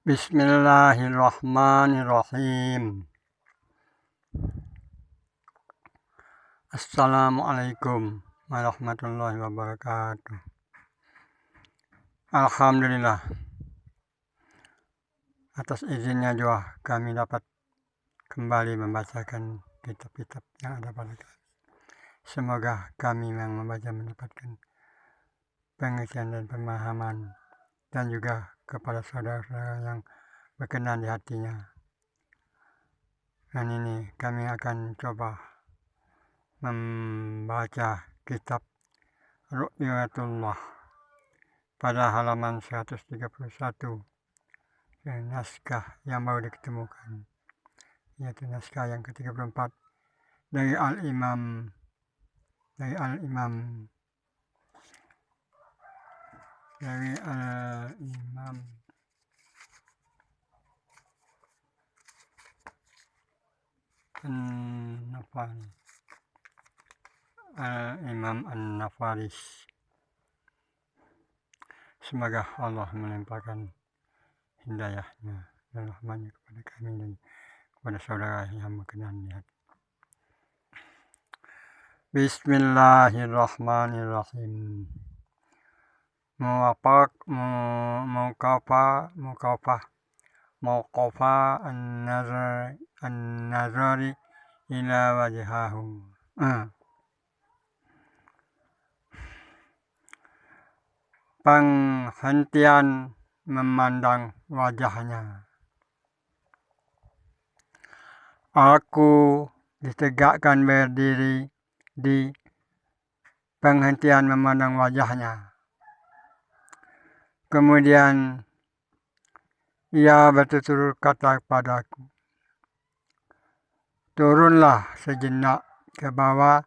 Bismillahirrahmanirrahim. Assalamualaikum warahmatullahi wabarakatuh. Alhamdulillah, atas izinnya juga kami dapat kembali membacakan kitab-kitab yang ada pada kami. Semoga kami yang membaca mendapatkan pengertian dan pemahaman, dan juga kepada saudara-saudara yang berkenan di hatinya. Dan ini kami akan coba membaca kitab Ru'yatullah pada halaman 131, naskah yang baru diketemukan, yaitu naskah yang ke-34 dari Al-Imam An-Nafaris. Semoga Allah melimpahkan hidayahnya dan rahmatnya kepada kami dan kepada saudara yang berkenan di hati. Bismillahirrahmanirrahim. Mauqafa an-nazari ila wajhahu. Penghentian memandang wajahnya. Aku ditegakkan berdiri di penghentian memandang wajahnya. Kemudian ia bertutur kata padaku, turunlah sejenak ke bawah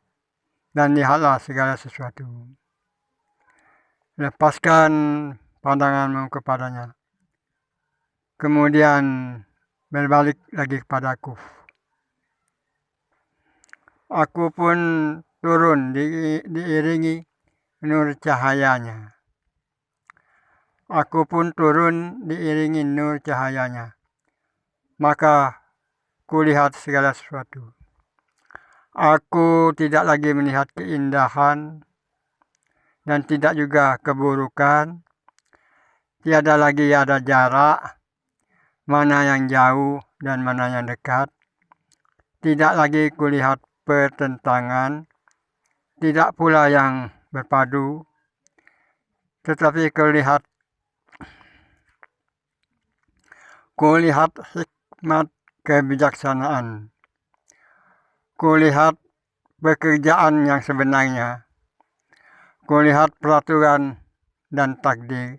dan lihatlah segala sesuatu. Lepaskan pandanganmu kepadanya. Kemudian berbalik lagi kepadaku. Aku pun turun diiringi nur cahayanya. Maka kulihat segala sesuatu. Aku tidak lagi melihat keindahan dan tidak juga keburukan. Tiada lagi ada jarak, mana yang jauh dan mana yang dekat. Tidak lagi kulihat pertentangan, tidak pula yang berpadu, tetapi kulihat hikmat kebijaksanaan. Kulihat pekerjaan yang sebenarnya. Kulihat peraturan dan takdir.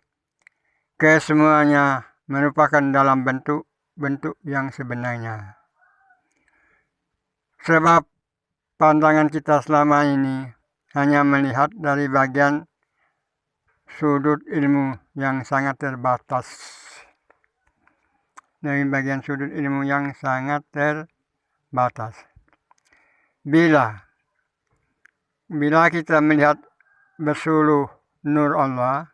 Kesemuanya merupakan dalam bentuk yang sebenarnya. Sebab pandangan kita selama ini hanya melihat dari bagian sudut ilmu yang sangat terbatas. Bila kita melihat bersuluh nur Allah,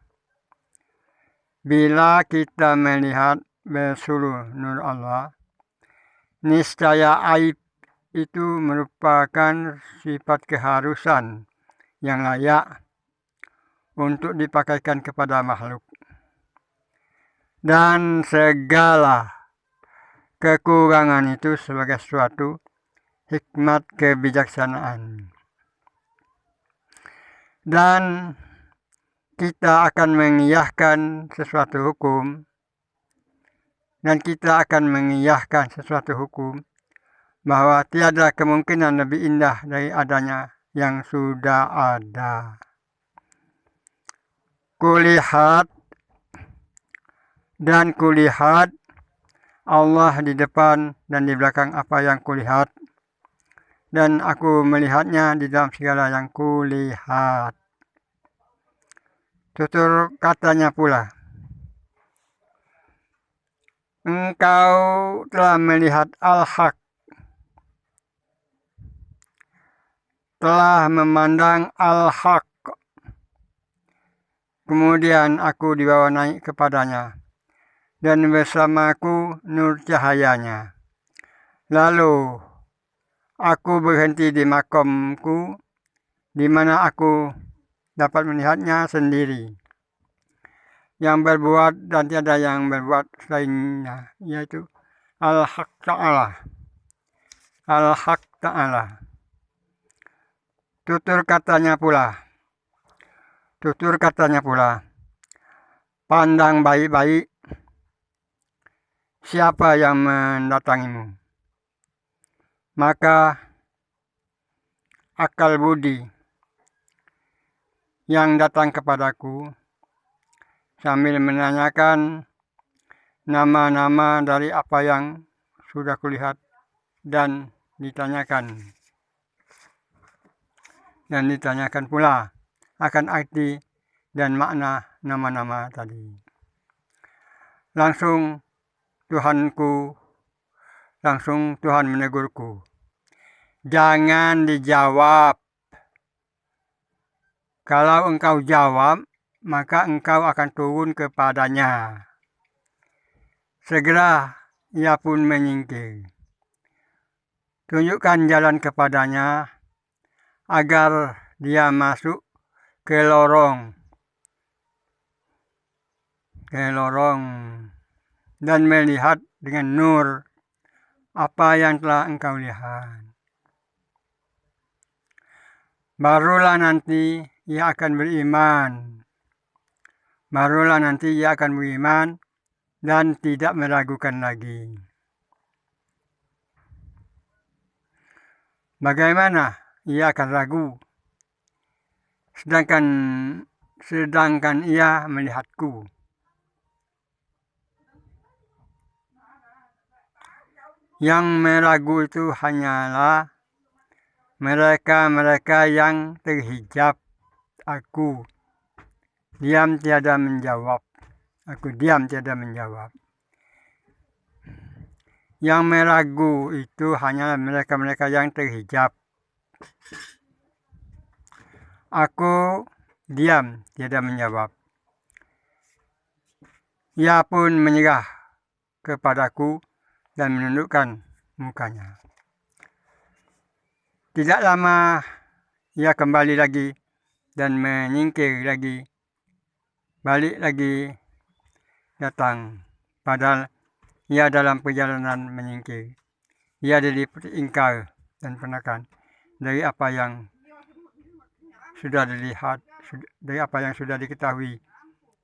niscaya aib itu merupakan sifat keharusan yang layak untuk dipakaikan kepada makhluk. Dan segala kekurangan itu sebagai suatu hikmat kebijaksanaan. Dan kita akan mengiyahkan sesuatu hukum, bahwa tiada kemungkinan lebih indah dari adanya yang sudah ada. Kulihat Allah di depan dan di belakang apa yang kulihat, dan aku melihatnya di dalam segala yang kulihat. Tutur katanya pula, engkau telah melihat al-haq, telah memandang al-haq. Kemudian aku dibawa naik kepadanya dan bersamaku nur cahayanya. Lalu aku berhenti di makamku, di mana aku dapat melihatnya sendiri, yang berbuat dan tiada yang berbuat selainnya, yaitu Al-Haq Ta'ala. Al-Haq Ta'ala. Tutur katanya pula, pandang baik-baik siapa yang mendatangimu, maka akal budi yang datang kepadaku sambil menanyakan nama-nama dari apa yang sudah kulihat dan ditanyakan pula akan arti dan makna nama-nama tadi. Langsung Tuhan menegurku, jangan dijawab. Kalau engkau jawab, maka engkau akan turun kepadanya. Segera ia pun menyingkir. Tunjukkan jalan kepadanya agar dia masuk ke lorong dan melihat dengan nur apa yang telah engkau lihat. Barulah nanti ia akan beriman dan tidak meragukan lagi. Bagaimana ia akan ragu sedangkan ia melihatku? Yang meragu itu hanyalah mereka yang terhijab. Aku diam tiada menjawab. Yang meragu itu hanyalah mereka yang terhijab. Aku diam tiada menjawab. Ia pun menyerah kepadaku dan menundukkan mukanya. Tidak lama ia kembali lagi dan menyingkir lagi, balik lagi datang. Padahal ia dalam perjalanan menyingkir. Ia diliputi ingkar dan penekan dari apa yang sudah dilihat, dari apa yang sudah diketahui,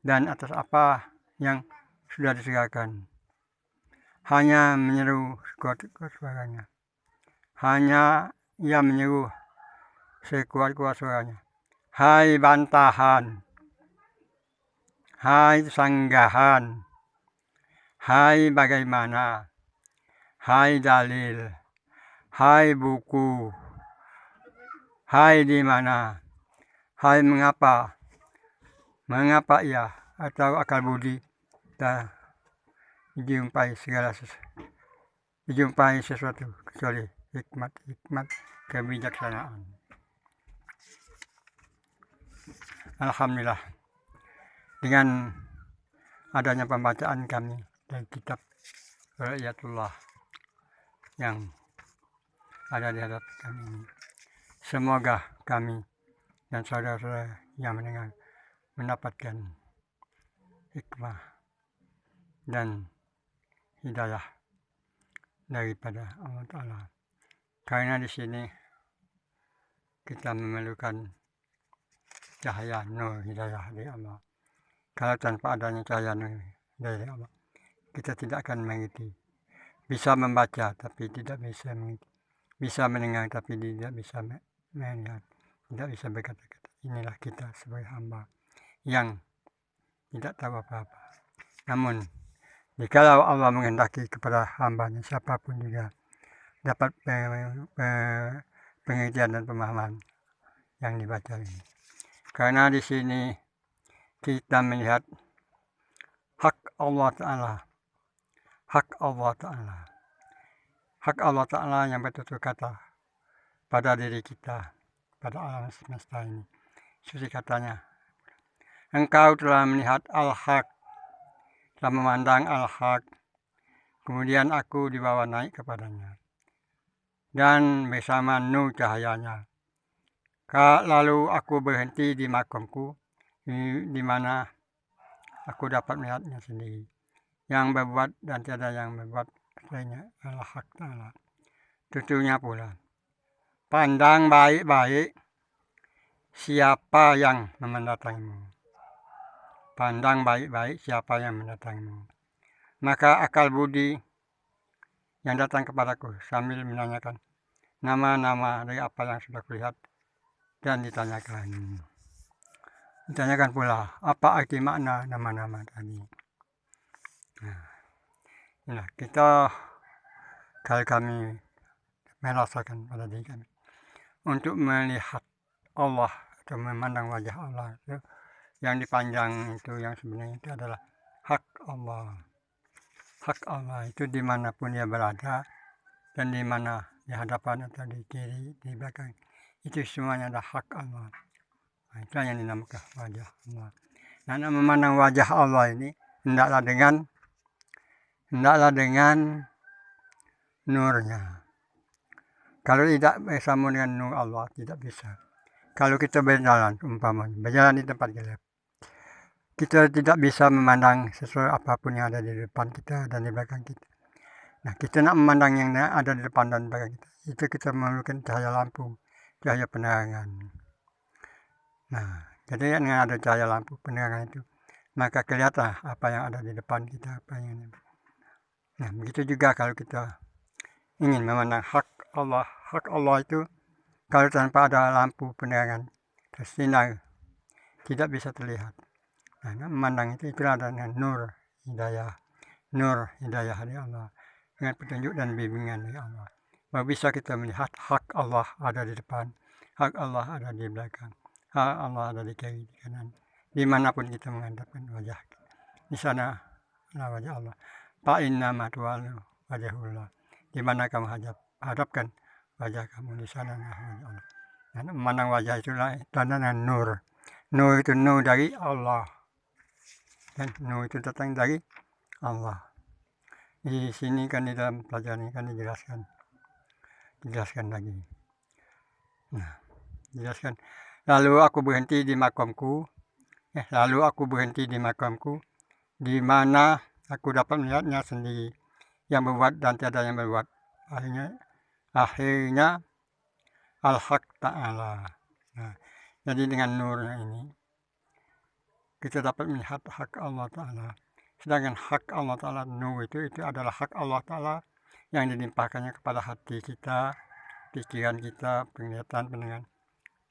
dan atas apa yang sudah diserahkan. Hanya menyeru sekuat-kuat suaranya. Ia menyeru sekuat-kuat suaranya. Hai bantahan, hai sanggahan, hai bagaimana, hai dalil, hai buku, hai di mana, hai mengapa ia atau akal budi tak dijumpai sesuatu kecuali hikmat kebijaksanaan. Alhamdulillah, dengan adanya pembacaan kami dari kitab Ra'iyatullah yang ada di hadapan kami ini, semoga kami dan saudara-saudara yang mendengar mendapatkan hikmah dan hidayah daripada Allah Ta'ala. Karena di sini kita memerlukan cahaya nur hidayah dari Allah. Kalau tanpa adanya cahaya nur dari Allah, kita tidak akan mengerti. Bisa membaca tapi tidak bisa mengerti. Bisa mendengar tapi tidak bisa melihat. Tidak bisa berkata-kata. Inilah kita sebagai hamba yang tidak tahu apa-apa. Namun jikalau Allah menghendaki kepada hambanya, siapapun juga dapat pengertian dan pemahaman yang dibaca ini. Karena di sini kita melihat hak Allah Ta'ala yang bertutur kata pada diri kita, pada alam semesta ini. Seperti katanya, engkau telah melihat al-haq, telah memandang al-haq, kemudian aku dibawa naik kepadanya, dan bersama nur cahayanya. Lalu aku berhenti di makamku, di mana aku dapat melihatnya sendiri, yang berbuat dan tiada yang berbuat selainnya al-haq ta'ala. Tuturnya pula, pandang baik-baik siapa yang mendatangimu. Pandang baik-baik siapa yang mendatangimu. Maka akal budi yang datang kepadaku sambil menanyakan nama-nama dari apa yang sudah kulihat, dan ditanyakan pula apa arti makna nama-nama tadi. Nah, kita kalau kami merasakan pada diri kami untuk melihat Allah atau memandang wajah Allah itu, yang dipandang itu yang sebenarnya itu adalah hak Allah. Hak Allah itu dimanapun dia berada, dan di mana di hadapan atau di kiri, di belakang, itu semuanya adalah hak Allah. Nah, itu yang dinamakan wajah Allah. Nah, memandang wajah Allah ini hendaklah dengan nurnya. Kalau tidak bersama dengan nur Allah, tidak bisa. Kalau kita berjalan, umpamanya berjalan di tempat gelap, kita tidak bisa memandang sesuatu apapun yang ada di depan kita dan di belakang kita. Nah, kita nak memandang yang ada di depan dan belakang kita, itu kita memerlukan cahaya lampu, cahaya penerangan. Nah, jadi dengan ada cahaya lampu penerangan itu, maka kelihatan apa yang ada di depan kita, apa yang. Nah, begitu juga kalau kita ingin memandang hak Allah. Hak Allah itu kalau tanpa ada lampu penerangan tersinar, tidak bisa terlihat. Nah, memandang itulah dengan nur hidayah dari Allah, dengan petunjuk dan bimbingan dari Allah. Bahwa bisa kita melihat hak Allah ada di depan, hak Allah ada di belakang, hak Allah ada di kiri, di kanan. Dimanapun kita menghadapkan wajah, di sana adalah wajah Allah. Fa'innama tuwallu wajhullah. Di mana kamu hadapkan wajah kamu, di sana adalah wajah Allah. Dan memandang wajah itulah tanda dengan nur. Nur itu nur dari Allah. Dan nur itu datang dari Allah. Di sini kan di dalam pelajaran ini kan dijelaskan lagi. Nah, dijelaskan. Lalu aku berhenti di makamku, di mana aku dapat melihatnya sendiri, yang berbuat dan tiada yang berbuat. Akhirnya al-haq ta'ala. Nah, jadi dengan nurnya ini kita dapat melihat hak Allah Ta'ala. Sedangkan hak Allah Ta'ala, nur itu adalah hak Allah Ta'ala yang dilimpahkannya kepada hati kita, pikiran kita, penglihatan, pendengaran.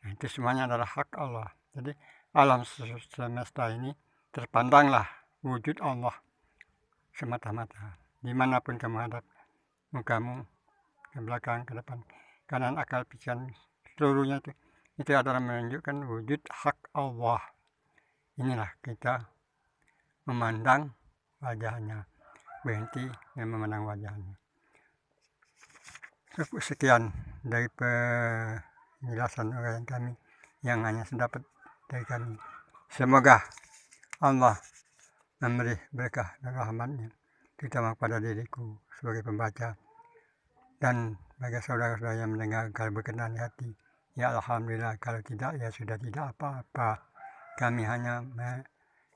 Nah, itu semuanya adalah hak Allah. Jadi alam semesta ini terpandanglah wujud Allah semata-mata. Dimanapun kamu hadap mukamu, ke belakang, ke depan, kanan, akal, pikiran, seluruhnya itu adalah menunjukkan wujud hak Allah. Inilah kita memandang wajahnya, berhenti dan memandang wajahnya. Sekian dari penjelasan uraian kami yang hanya sedapat dari kami. Semoga Allah memberi berkah dan rahmat-Nya, terutama kepada diriku sebagai pembaca, dan bagi saudara-saudara yang mendengar kalau berkenan di hati, ya alhamdulillah, kalau tidak ya sudah tidak apa-apa. Kami hanya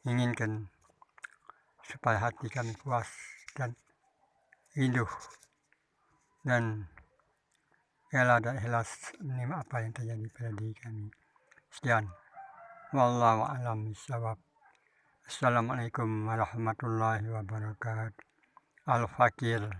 menginginkan supaya hati kami puas dan rindu dan rela dan ikhlas menerima apa yang terjadi pada diri kami. Sekian. Wallahu a'lam bishawab. Assalamualaikum warahmatullahi wabarakatuh. Al-Fakir.